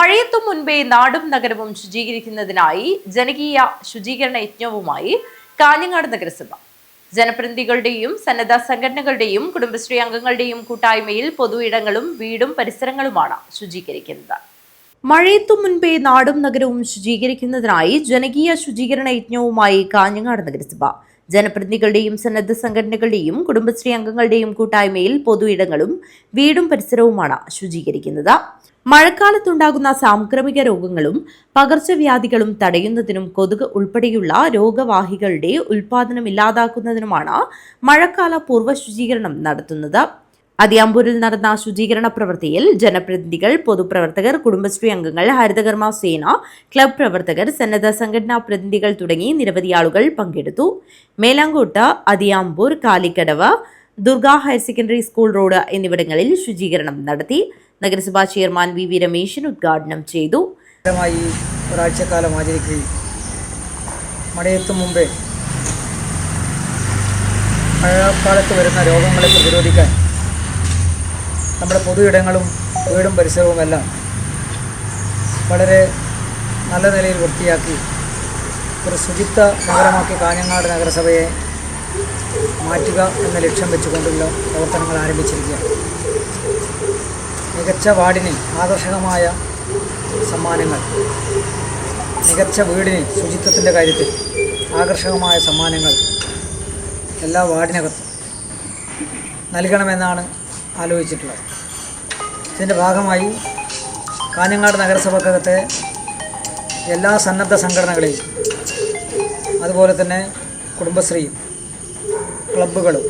മഴയെത്തും മുൻപേ നാടും നഗരവും ശുചീകരിക്കുന്നതിനായി ജനകീയ ശുചീകരണ യജ്ഞവുമായി കാഞ്ഞങ്ങാട് നഗരസഭ. ജനപ്രതിനിധികളുടെയും സന്നദ്ധ സംഘടനകളുടെയും കുടുംബശ്രീ അംഗങ്ങളുടെയും കൂട്ടായ്മയിൽ പൊതു ഇടങ്ങളും വീടും പരിസരങ്ങളുമാണ് ശുചീകരിക്കുന്നത്. മഴയെത്തും മുൻപേ നാടും നഗരവും ശുചീകരിക്കുന്നതിനായി ജനകീയ ശുചീകരണ യജ്ഞവുമായി കാഞ്ഞങ്ങാട് നഗരസഭ. ജനപ്രതിനിധികളുടെയും സന്നദ്ധ സംഘടനകളുടെയും കുടുംബശ്രീ അംഗങ്ങളുടെയും കൂട്ടായ്മയിൽ പൊതു ഇടങ്ങളും വീടും പരിസരവുമാണ് ശുചീകരിക്കുന്നത്. മഴക്കാലത്തുണ്ടാകുന്ന സാംക്രമിക രോഗങ്ങളും പകർച്ചവ്യാധികളും തടയുന്നതിനും കൊതുക് ഉൾപ്പെടെയുള്ള രോഗവാഹികളുടെ ഉൽപാദനം ഇല്ലാതാക്കുന്നതിനുമാണ് മഴക്കാല പൂർവ്വ ശുചീകരണം നടത്തുന്നത്. അതിയാമ്പൂരിൽ നടന്ന ശുചീകരണ പ്രവൃത്തിയിൽ ജനപ്രതിനിധികൾ, പൊതുപ്രവർത്തകർ, കുടുംബശ്രീ അംഗങ്ങൾ, ഹരിതകർമ്മ സേന, ക്ലബ് പ്രവർത്തകർ, സന്നദ്ധ സംഘടനാ പ്രതിനിധികൾ തുടങ്ങി നിരവധി ആളുകൾ പങ്കെടുത്തു. Melankot, Athiyampoor, Kalikkadavu, Durga higher secondary school road എന്നിവിടങ്ങളിൽ ശുചീകരണം നടത്തി. നഗരസഭാ ചെയർമാൻ വി രമേശൻ ഉദ്ഘാടനം ചെയ്തു. ഒരാഴ്ചക്കാലം ആചരിക്കുകയും മഴയെത്തും മുമ്പേ മഴക്കാലത്ത് വരുന്ന രോഗങ്ങളെ പ്രതിരോധിക്കാൻ നമ്മുടെ പൊതു ഇടങ്ങളും വീടും പരിസരവുമെല്ലാം വളരെ നല്ല നിലയിൽ വൃത്തിയാക്കി ഒരു ശുചിത്വ നഗരമാക്കി കാഞ്ഞങ്ങാട് നഗരസഭയെ മാറ്റുക എന്ന ലക്ഷ്യം വെച്ചുകൊണ്ടുള്ള പ്രവർത്തനങ്ങൾ ആരംഭിച്ചിരിക്കുകയാണ്. മികച്ച വാർഡിന് ആകർഷകമായ സമ്മാനങ്ങൾ, മികച്ച വീടിന് ശുചിത്വത്തിൻ്റെ കാര്യത്തിൽ ആകർഷകമായ സമ്മാനങ്ങൾ എല്ലാ വാർഡിനകത്തും നൽകണമെന്നാണ് ആലോചിച്ചിട്ടുള്ളത്. ഇതിൻ്റെ ഭാഗമായി കാഞ്ഞങ്ങാട് നഗരസഭക്കകത്തെ എല്ലാ സന്നദ്ധ സംഘടനകളെയും അതുപോലെ തന്നെ കുടുംബശ്രീയും ക്ലബ്ബുകളും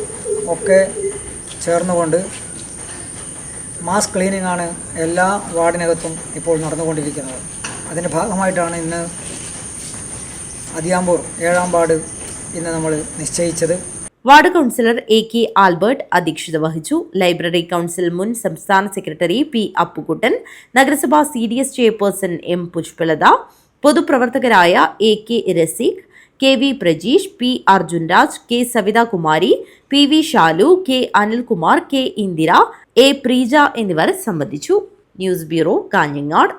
ഒക്കെ ചേർന്നുകൊണ്ട് മാസ് ക്ലീനിങ് ആണ് എല്ലാ വാർഡിനകത്തും ഇപ്പോൾ നടന്നുകൊണ്ടിരിക്കുന്നത്. അതിൻ്റെ ഭാഗമായിട്ടാണ് ഇന്ന് അതിയാമ്പൂർ 7-ാം വാർഡ് ഇന്ന് നമ്മൾ നിശ്ചയിച്ചത്. വാർഡ് കൗൺസിലർ AK ആൽബർട്ട് അധ്യക്ഷത വഹിച്ചു. ലൈബ്രറി കൗൺസിൽ മുൻ സംസ്ഥാന സെക്രട്ടറി P അപ്പുകുട്ടൻ, നഗരസഭാ CDS ചെയർപേഴ്സൺ M പുഷ്പലത, പൊതുപ്രവർത്തകരായ AK Raseeq, KV Prajeesh, P Arjunraj, K Savithakumari, PV Shalu, K Anilkumar, K Indira, A Preeja എന്നിവർ സംബന്ധിച്ചു. News bureau, Kanhangad.